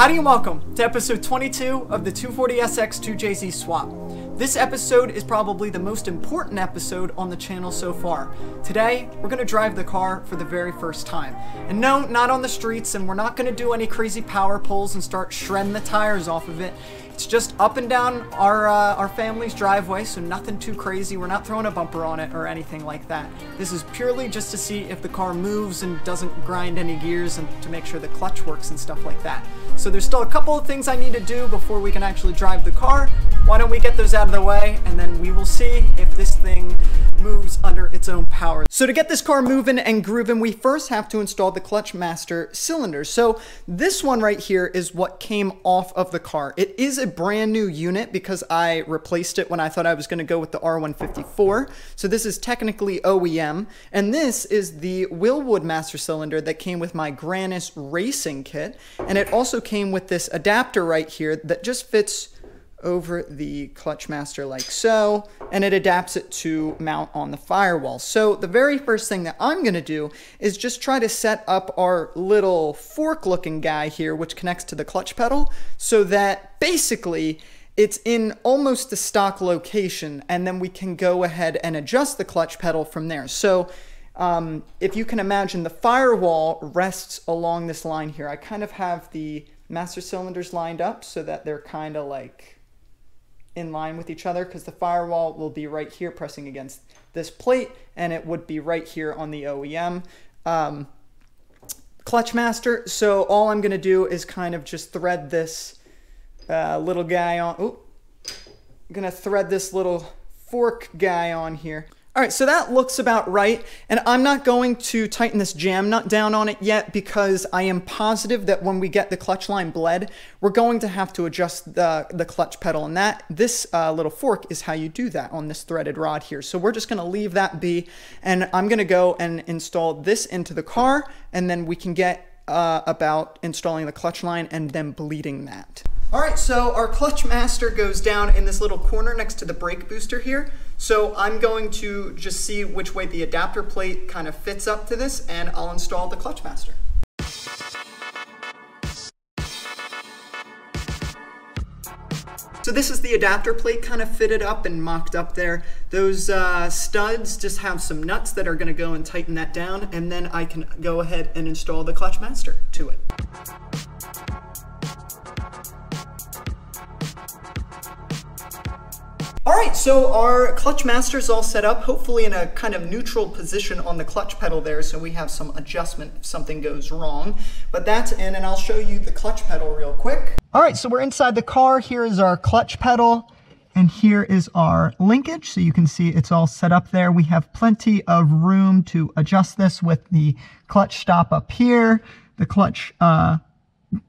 Howdy and welcome to episode 22 of the 240SX 2JZ swap. This episode is probably the most important episode on the channel so far. Today, we're going to drive the car for the very first time. And no, not on the streets, and we're not going to do any crazy power pulls and start shredding the tires off of it. It's just up and down our family's driveway, so nothing too crazy. We're not throwing a bumper on it or anything like that. This is purely just to see if the car moves and doesn't grind any gears and to make sure the clutch works and stuff like that. So there's still a couple of things I need to do before we can actually drive the car. Why don't we get those out of the way, and then we will see if this thing moves under its own power. So to get this car moving and grooving, we first have to install the clutch master cylinders. So this one right here is what came off of the car. It is a brand new unit because I replaced it when I thought I was going to go with the R154. So this is technically OEM, and this is the Willwood master cylinder that came with my Granis racing kit, and it also came with this adapter right here that just fits over the clutch master like so, and it adapts it to mount on the firewall. So the very first thing that I'm going to do is just try to set up our little fork looking guy here, which connects to the clutch pedal, so that basically it's in almost the stock location, and then we can go ahead and adjust the clutch pedal from there. So if you can imagine, the firewall rests along this line here. I kind of have the master cylinders lined up so that they're kind of like in line with each other, because the firewall will be right here pressing against this plate, and it would be right here on the OEM clutch master. So all I'm going to do is kind of just thread this little guy on. Oh, I'm going to thread this little fork guy on here. All right, so that looks about right, and I'm not going to tighten this jam nut down on it yet because I am positive that when we get the clutch line bled, we're going to have to adjust the clutch pedal, and this little fork is how you do that on this threaded rod here. So we're just going to leave that be, and I'm going to go and install this into the car, and then we can get about installing the clutch line and then bleeding that. All right, so our clutch master goes down in this little corner next to the brake booster here. So I'm going to just see which way the adapter plate kind of fits up to this, and I'll install the clutch master. So this is the adapter plate kind of fitted up and mocked up there. Those studs just have some nuts that are going to go and tighten that down, and then I can go ahead and install the clutch master to it. All right, so our clutch master is all set up, hopefully in a kind of neutral position on the clutch pedal there, so we have some adjustment if something goes wrong. But that's in, and I'll show you the clutch pedal real quick. All right, so we're inside the car. Here is our clutch pedal, and here is our linkage. So you can see it's all set up there. We have plenty of room to adjust this with the clutch stop up here, the clutch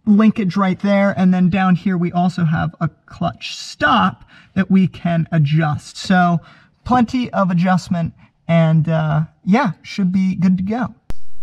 linkage right there, and then down here we also have a clutch stop that we can adjust. So plenty of adjustment, and yeah, should be good to go.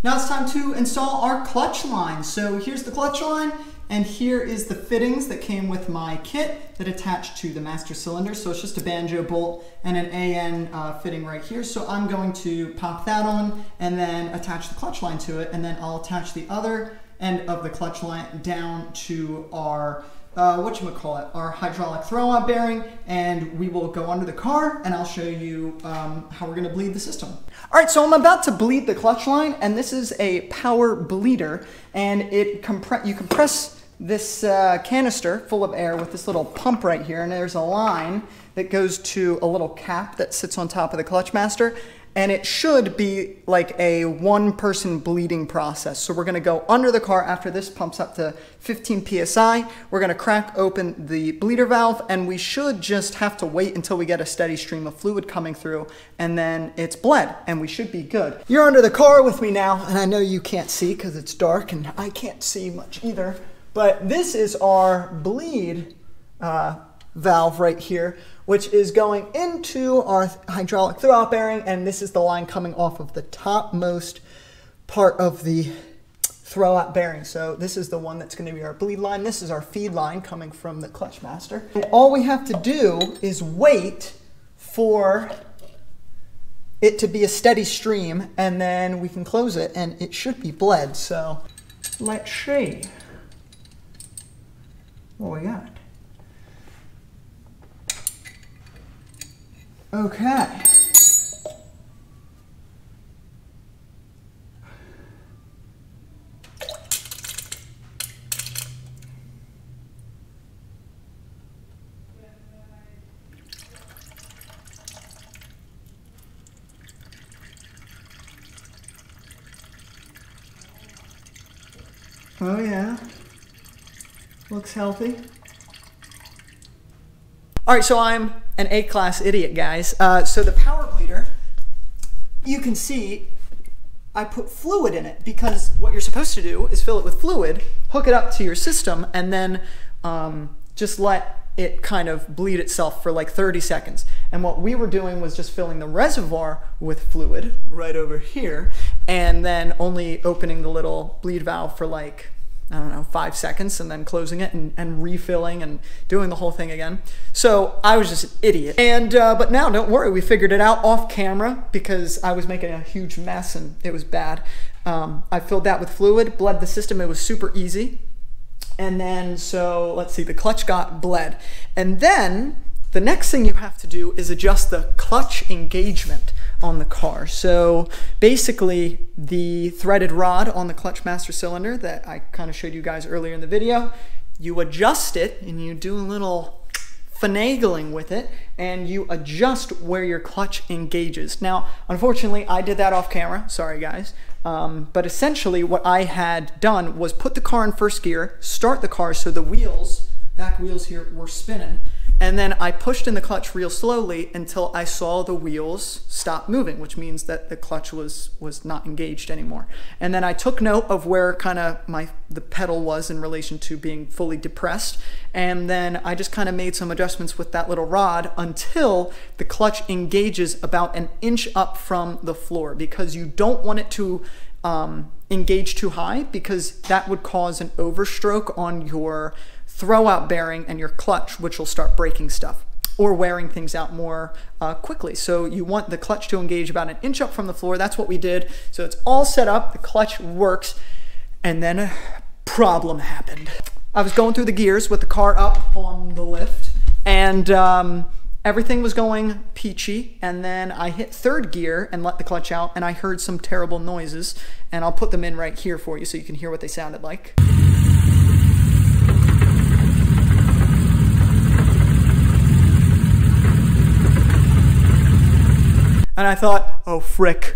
Now it's time to install our clutch line. So here's the clutch line, and here is the fittings that came with my kit that attached to the master cylinder. So it's just a banjo bolt and an AN fitting right here. So I'm going to pop that on and then attach the clutch line to it, and then I'll attach the other end of the clutch line down to our our hydraulic throwout bearing, and we will go under the car and I'll show you how we're going to bleed the system. All right, so I'm about to bleed the clutch line, and this is a power bleeder, and you compress this canister full of air with this little pump right here, and there's a line that goes to a little cap that sits on top of the clutch master. And it should be like a one-person bleeding process. So we're going to go under the car after this pumps up to 15 psi. We're going to crack open the bleeder valve, and we should just have to wait until we get a steady stream of fluid coming through, and then it's bled, and we should be good. You're under the car with me now, and I know you can't see because it's dark, and I can't see much either. But this is our bleed valve right here, which is going into our hydraulic throwout bearing, and this is the line coming off of the topmost part of the throwout bearing. So this is the one that's going to be our bleed line. This is our feed line coming from the clutch master. And all we have to do is wait for it to be a steady stream, and then we can close it, and it should be bled. So let's see. what we got. Okay. Oh yeah, looks healthy. All right, so I'm an A-class idiot, guys. So the power bleeder, you can see I put fluid in it because what you're supposed to do is fill it with fluid, hook it up to your system, and then just let it kind of bleed itself for like 30 seconds. And what we were doing was just filling the reservoir with fluid right over here, and then only opening the little bleed valve for like, I don't know, 5 seconds, and then closing it and refilling and doing the whole thing again. So I was just an idiot. And but now, don't worry, we figured it out off camera because I was making a huge mess and it was bad. I filled that with fluid, bled the system. It was super easy. And then, so let's see, the clutch got bled. And then the next thing you have to do is adjust the clutch engagement on the car. So basically the threaded rod on the clutch master cylinder that I kind of showed you guys earlier in the video, you adjust it and you do a little finagling with it and you adjust where your clutch engages. Now, unfortunately, I did that off camera. Sorry, guys. But essentially what I had done was put the car in first gear, start the car so the wheels, back wheels here, were spinning. And then I pushed in the clutch real slowly until I saw the wheels stop moving, which means that the clutch was not engaged anymore. And then I took note of where kind of the pedal was in relation to being fully depressed. And then I just kind of made some adjustments with that little rod until the clutch engages about an inch up from the floor, because you don't want it to engage too high, because that would cause an overstroke on your throwout bearing and your clutch, which will start breaking stuff or wearing things out more quickly. So you want the clutch to engage about an inch up from the floor. That's what we did. So it's all set up, the clutch works, and then a problem happened. I was going through the gears with the car up on the lift, and everything was going peachy, and then I hit third gear and let the clutch out, and I heard some terrible noises, and I'll put them in right here for you so you can hear what they sounded like. And I thought, oh frick,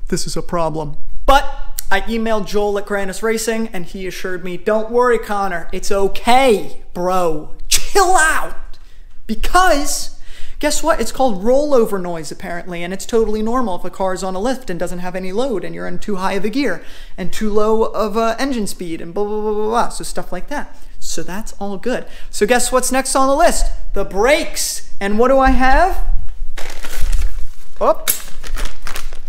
this is a problem. But I emailed Joel at Grannis Racing and he assured me, don't worry, Connor, it's okay, bro. Chill out. Because guess what? It's called rollover noise apparently, and it's totally normal if a car is on a lift and doesn't have any load and you're in too high of a gear and too low of engine speed and blah, blah, blah, blah, blah. So stuff like that. So that's all good. So guess what's next on the list? The brakes. And what do I have? Oh,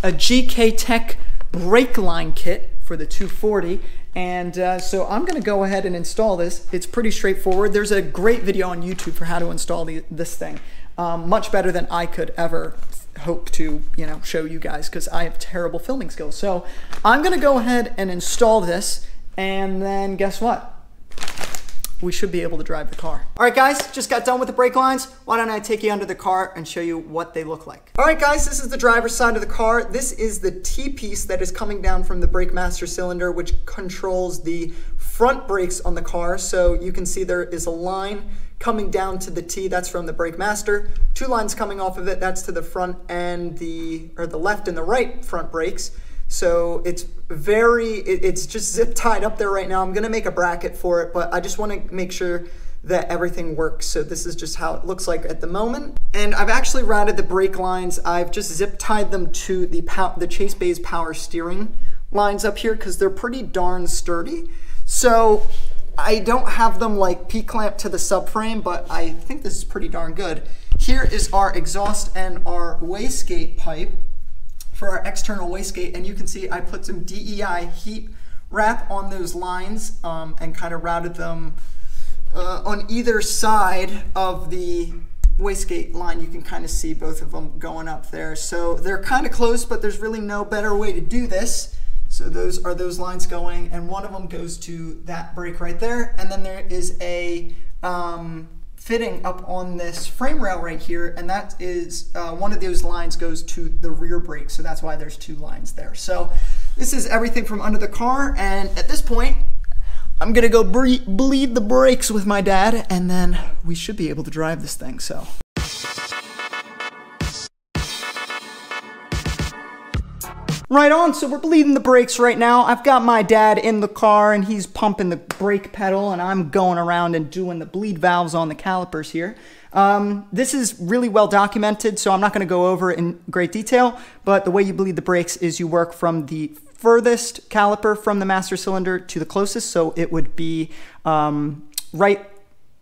a GK Tech brake line kit for the 240. And so I'm going to go ahead and install this. It's pretty straightforward. There's a great video on YouTube for how to install this thing. Much better than I could ever hope to, show you guys, because I have terrible filming skills. So I'm going to go ahead and install this, and then guess what? We should be able to drive the car. All right, guys, just got done with the brake lines. Why don't I take you under the car and show you what they look like? All right, guys, this is the driver's side of the car. This is the T-piece that is coming down from the brake master cylinder, which controls the front brakes on the car. So you can see there is a line coming down to the T, that's from the brake master. 2 lines coming off of it, that's to the front and the left and the right front brakes. So it's just zip tied up there right now. I'm gonna make a bracket for it, but I just wanna make sure that everything works. So this is just how it looks like at the moment. And I've actually routed the brake lines. I've just zip tied them to the Chase Bay's power steering lines up here because they're pretty darn sturdy. So I don't have them like P-clamp to the subframe, but I think this is pretty darn good. Here is our exhaust and our wastegate pipe for our external wastegate, and you can see I put some DEI heat wrap on those lines and kind of routed them on either side of the wastegate line. You can kind of see both of them going up there. So they're kind of close, but there's really no better way to do this. So those are those lines going, and one of them goes to that brake right there, and then there is a fitting up on this frame rail right here, and that is one of those lines goes to the rear brake, so that's why there's 2 lines there. So this is everything from under the car, and at this point I'm gonna go bleed the brakes with my dad, and then we should be able to drive this thing. So right on, so we're bleeding the brakes right now. I've got my dad in the car and he's pumping the brake pedal, and I'm going around and doing the bleed valves on the calipers here. This is really well documented, so I'm not gonna go over it in great detail, but the way you bleed the brakes is you work from the furthest caliper from the master cylinder to the closest, so it would be right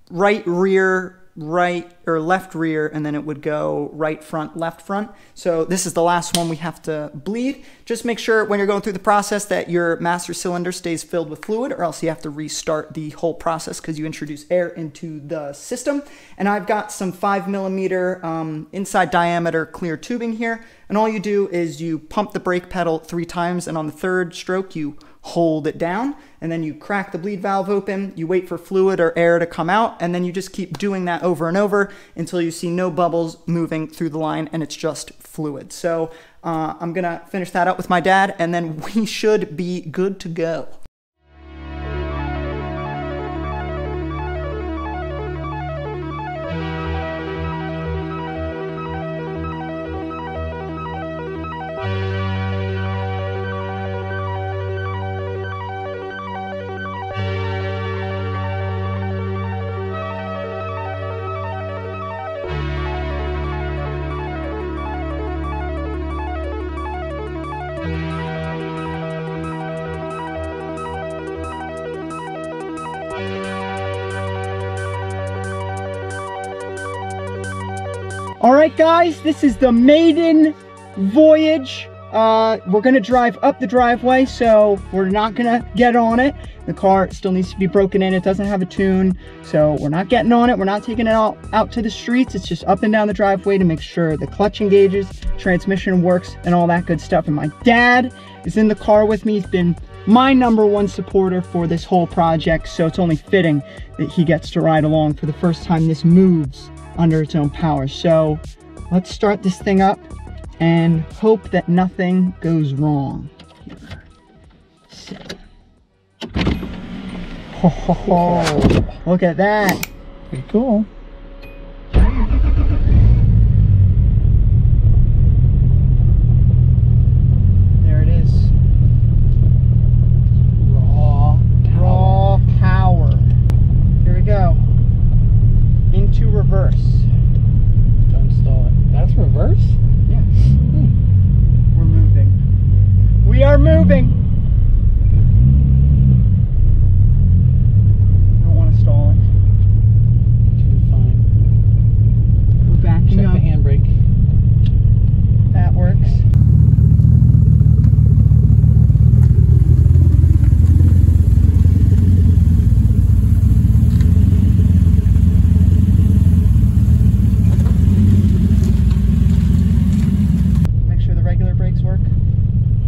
rear, right or left rear, and then it would go right front, left front. So this is the last one we have to bleed. Just make sure when you're going through the process that your master cylinder stays filled with fluid, or else you have to restart the whole process because you introduce air into the system. And I've got some 5mm inside diameter clear tubing here, and all you do is you pump the brake pedal 3 times, and on the 3rd stroke you hold it down, and then you crack the bleed valve open, you wait for fluid or air to come out, and then you just keep doing that over and over until you see no bubbles moving through the line and it's just fluid. So I'm gonna finish that up with my dad, and then we should be good to go. All right, guys, this is the maiden voyage. We're gonna drive up the driveway, so we're not gonna get on it. The car still needs to be broken in. It doesn't have a tune, so we're not getting on it. We're not taking it out to the streets. It's just up and down the driveway to make sure the clutch engages, transmission works, and all that good stuff. And my dad is in the car with me. He's been my #1 supporter for this whole project, so it's only fitting that he gets to ride along for the first time this moves under its own power. So let's start this thing up and hope that nothing goes wrong. Ho, ho, ho. Look at that. Pretty cool. There it is. Raw power. Here we go. Into reverse. To install it. That's reverse? Yeah. We're moving. We are moving. Don't want to stall it. Too fine. We're backing Check up. the handbrake. That works.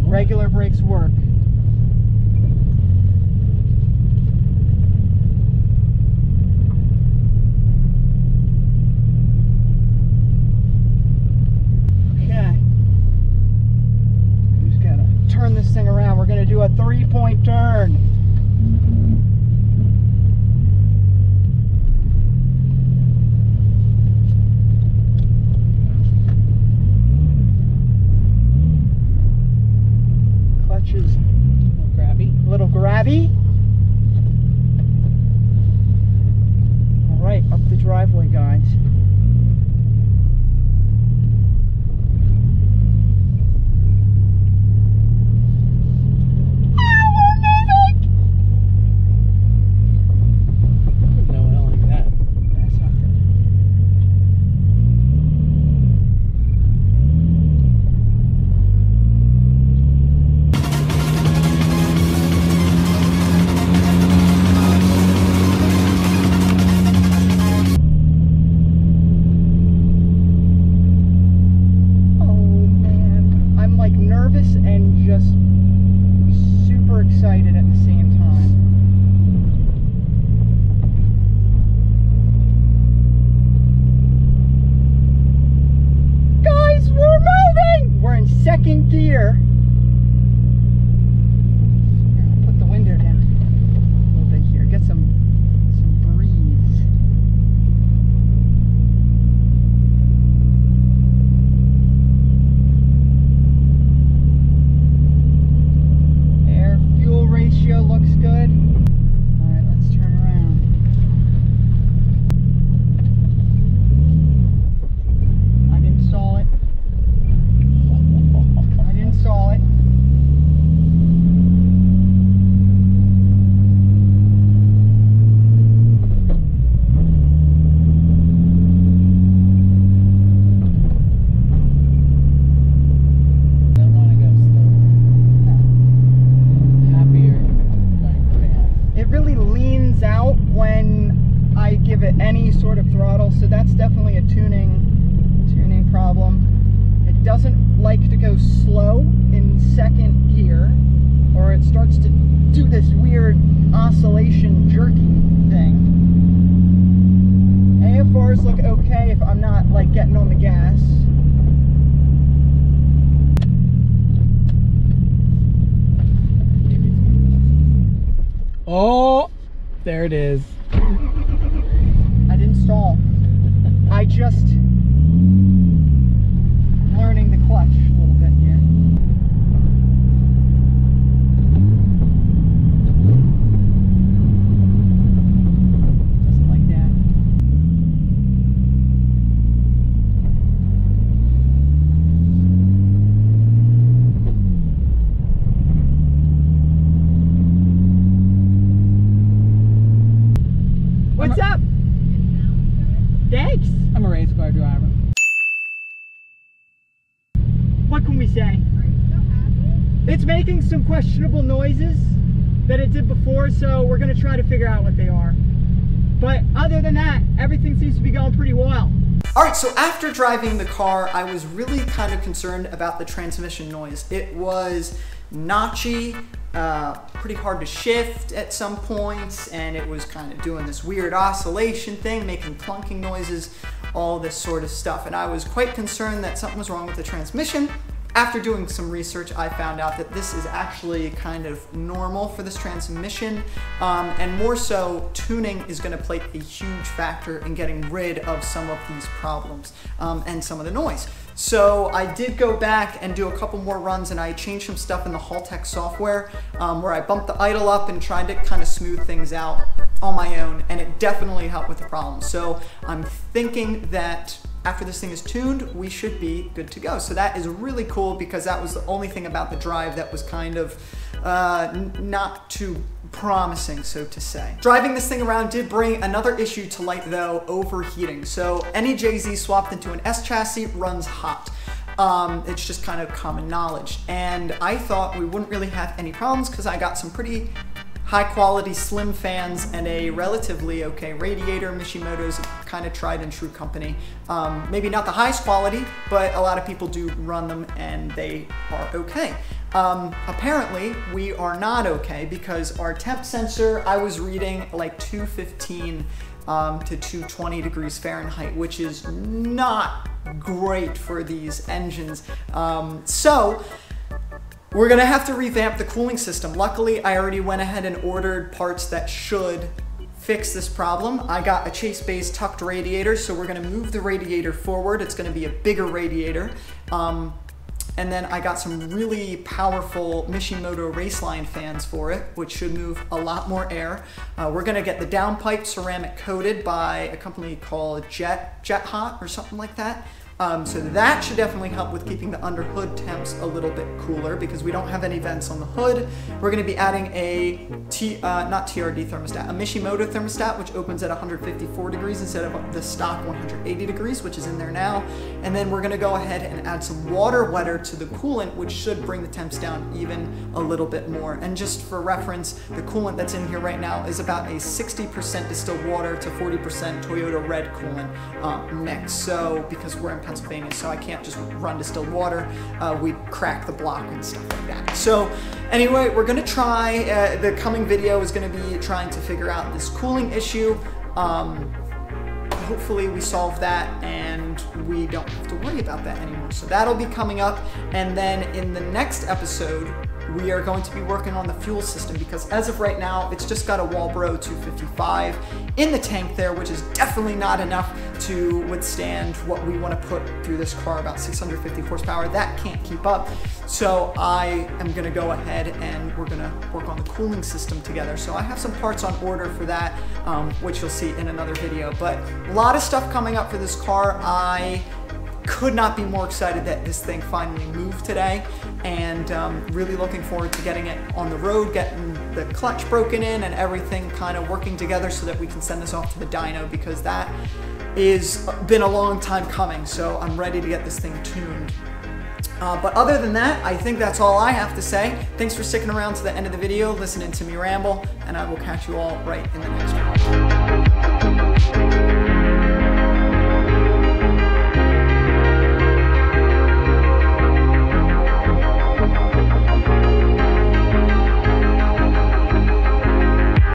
Regular brakes work. second gear. Here, I'll put the window down a little bit here. Get some breeze. Air fuel ratio looks good. All right, let's turn around. I didn't stall it. I didn't stall it. Don't want to go slow. Happier going fast. It really leans out when I give it any sort of throttle, so that's definitely a tuning problem. It doesn't like to go slow in second gear, or it starts to do this weird oscillation jerky thing. AFRs look okay if I'm not like getting on the gas. Oh, there it is. I didn't stall. I just learning the clutch a little bit here. Doesn't like that. What's up? Thanks. I'm a race car driver. What can we say? Are you so happy? It's making some questionable noises that it did before, so we're going to try to figure out what they are. But other than that, everything seems to be going pretty well. Alright, so after driving the car, I was really kind of concerned about the transmission noise. It was notchy, pretty hard to shift at some points, and it was kind of doing this weird oscillation thing, making clunking noises, all this sort of stuff. And I was quite concerned that something was wrong with the transmission. After doing some research, I found out that this is actually kind of normal for this transmission, and more so, tuning is going to play a huge factor in getting rid of some of these problems and some of the noise. So I did go back and do a couple more runs, and I changed some stuff in the Haltech software where I bumped the idle up and tried to kind of smooth things out on my own, and it definitely helped with the problem. So I'm thinking that after this thing is tuned, we should be good to go. So that is really cool, because that was the only thing about the drive that was kind of not too promising, so to say. Driving this thing around did bring another issue to light though, overheating. So any JZ swapped into an S chassis runs hot. It's just kind of common knowledge. And I thought we wouldn't really have any problems because I got some pretty high quality slim fans and a relatively okay radiator. Mishimoto's kind of tried and true company. Maybe not the highest quality, but a lot of people do run them and they are okay. Apparently we are not okay, because our temp sensor, I was reading like 215 to 220 degrees Fahrenheit, which is not great for these engines. So we're gonna have to revamp the cooling system. Luckily, I already went ahead and ordered parts that should fix this problem. I got a chase-based tucked radiator, so we're gonna move the radiator forward. It's gonna be a bigger radiator. And then I got some really powerful Mishimoto Raceline fans for it, which should move a lot more air. We're gonna get the downpipe ceramic coated by a company called Jet Hot or something like that. So that should definitely help with keeping the under hood temps a little bit cooler, because we don't have any vents on the hood. We're going to be adding a not TRD thermostat, a Mishimoto thermostat, which opens at 154 degrees instead of the stock 180 degrees, which is in there now. And then we're going to go ahead and add some water wetter to the coolant, which should bring the temps down even a little bit more. And just for reference, the coolant that's in here right now is about a 60% distilled water to 40% Toyota Red coolant mix. So because we're in Pennsylvania, so I can't just run distilled water. We'd crack the block and stuff like that. So anyway, we're gonna try, the coming video is gonna be trying to figure out this cooling issue. hopefully we solve that and we don't have to worry about that anymore. So that'll be coming up. And then in the next episode, we are going to be working on the fuel system, because as of right now, it's just got a Walbro 255 in the tank there, which is definitely not enough to withstand what we want to put through this car, about 650 horsepower. That can't keep up. So I am going to go ahead and we're going to work on the cooling system together. So I have some parts on order for that, which you'll see in another video. But a lot of stuff coming up for this car. I could not be more excited that this thing finally moved today, and really looking forward to getting it on the road, getting the clutch broken in and everything kind of working together so that we can send this off to the dyno, because that is been a long time coming. So I'm ready to get this thing tuned. But other than that, I think that's all I have to say. Thanks for sticking around to the end of the video, listening to me ramble, and I will catch you all right in the next one.